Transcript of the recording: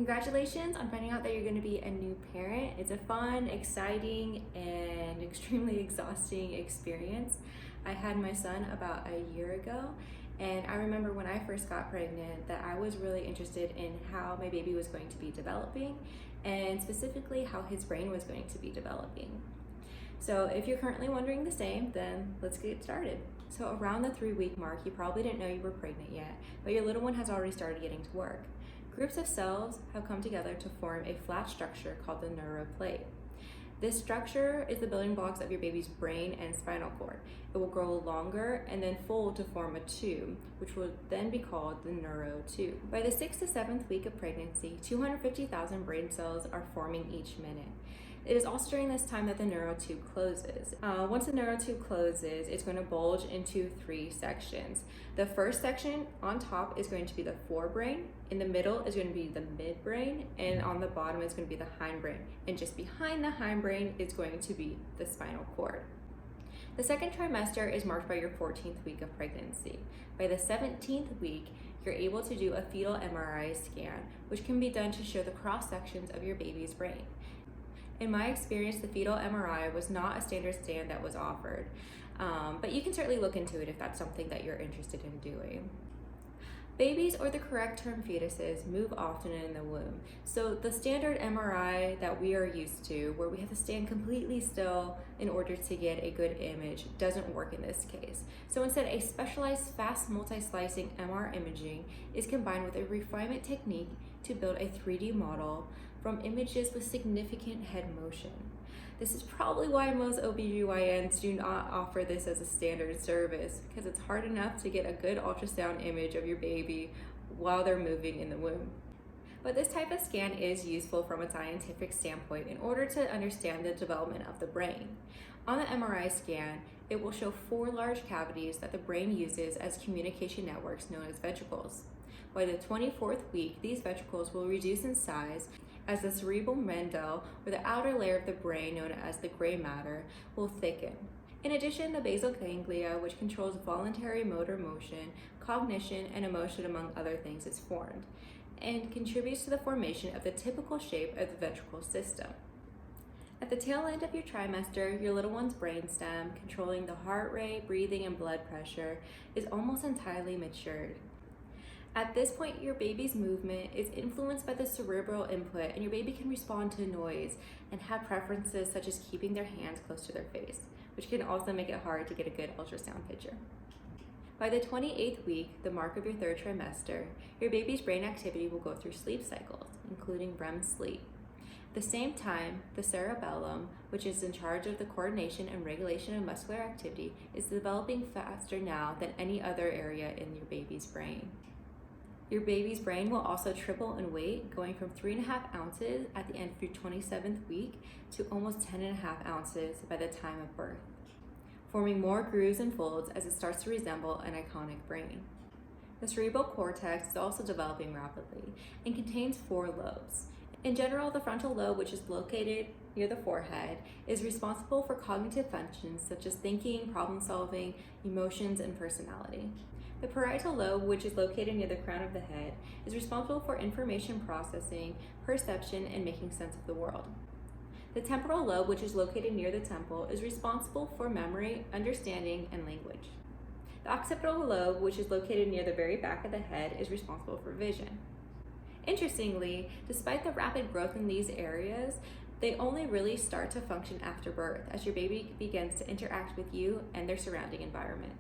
Congratulations on finding out that you're going to be a new parent. It's a fun, exciting, and extremely exhausting experience. I had my son about a year ago, and I remember when I first got pregnant that I was really interested in how my baby was going to be developing, and specifically how his brain was going to be developing. So if you're currently wondering the same, then let's get started. So around the 3-week mark, you probably didn't know you were pregnant yet, but your little one has already started getting to work. Groups of cells have come together to form a flat structure called the neuroplate. This structure is the building blocks of your baby's brain and spinal cord. It will grow longer and then fold to form a tube, which will then be called the neurotube. By the 6th to 7th week of pregnancy, 250,000 brain cells are forming each minute. It is also during this time that the neurotube closes. Once the neurotube closes, it's going to bulge into 3 sections. The first section on top is going to be the forebrain, in the middle is going to be the midbrain, and on the bottom is going to be the hindbrain. And just behind the hindbrain is going to be the spinal cord. The second trimester is marked by your 14th week of pregnancy. By the 17th week, you're able to do a fetal MRI scan, which can be done to show the cross sections of your baby's brain. In my experience, the fetal MRI was not a standard scan that was offered, but you can certainly look into it if that's something that you're interested in doing. Babies, or the correct term fetuses, move often in the womb. So the standard MRI that we are used to, where we have to stand completely still in order to get a good image, doesn't work in this case. So instead, a specialized fast multi-slicing MR imaging is combined with a refinement technique to build a 3D model from images with significant head motion. This is probably why most OBGYNs do not offer this as a standard service, because it's hard enough to get a good ultrasound image of your baby while they're moving in the womb. But this type of scan is useful from a scientific standpoint in order to understand the development of the brain. On the MRI scan, it will show 4 large cavities that the brain uses as communication networks known as ventricles. By the 24th week, these ventricles will reduce in size as the cerebral mandel, or the outer layer of the brain known as the gray matter, will thicken. In addition, the basal ganglia, which controls voluntary motor motion, cognition, and emotion among other things, is formed and contributes to the formation of the typical shape of the ventricle system. At the tail end of your trimester, your little one's brainstem, controlling the heart rate, breathing, and blood pressure, is almost entirely matured. At this point, your baby's movement is influenced by the cerebral input, and your baby can respond to noise and have preferences such as keeping their hands close to their face, which can also make it hard to get a good ultrasound picture. By the 28th week, the mark of your 3rd trimester, your baby's brain activity will go through sleep cycles, including REM sleep. At the same time, the cerebellum, which is in charge of the coordination and regulation of muscular activity, is developing faster now than any other area in your baby's brain. Your baby's brain will also triple in weight, going from 3.5 ounces at the end of your 27th week to almost 10.5 ounces by the time of birth, forming more grooves and folds as it starts to resemble an iconic brain. The cerebral cortex is also developing rapidly and contains 4 lobes. In general, the frontal lobe, which is located near the forehead, is responsible for cognitive functions such as thinking, problem solving, emotions, and personality. The parietal lobe, which is located near the crown of the head, is responsible for information processing, perception, and making sense of the world. The temporal lobe, which is located near the temple, is responsible for memory, understanding, and language. The occipital lobe, which is located near the very back of the head, is responsible for vision. Interestingly, despite the rapid growth in these areas, they only really start to function after birth, as your baby begins to interact with you and their surrounding environment.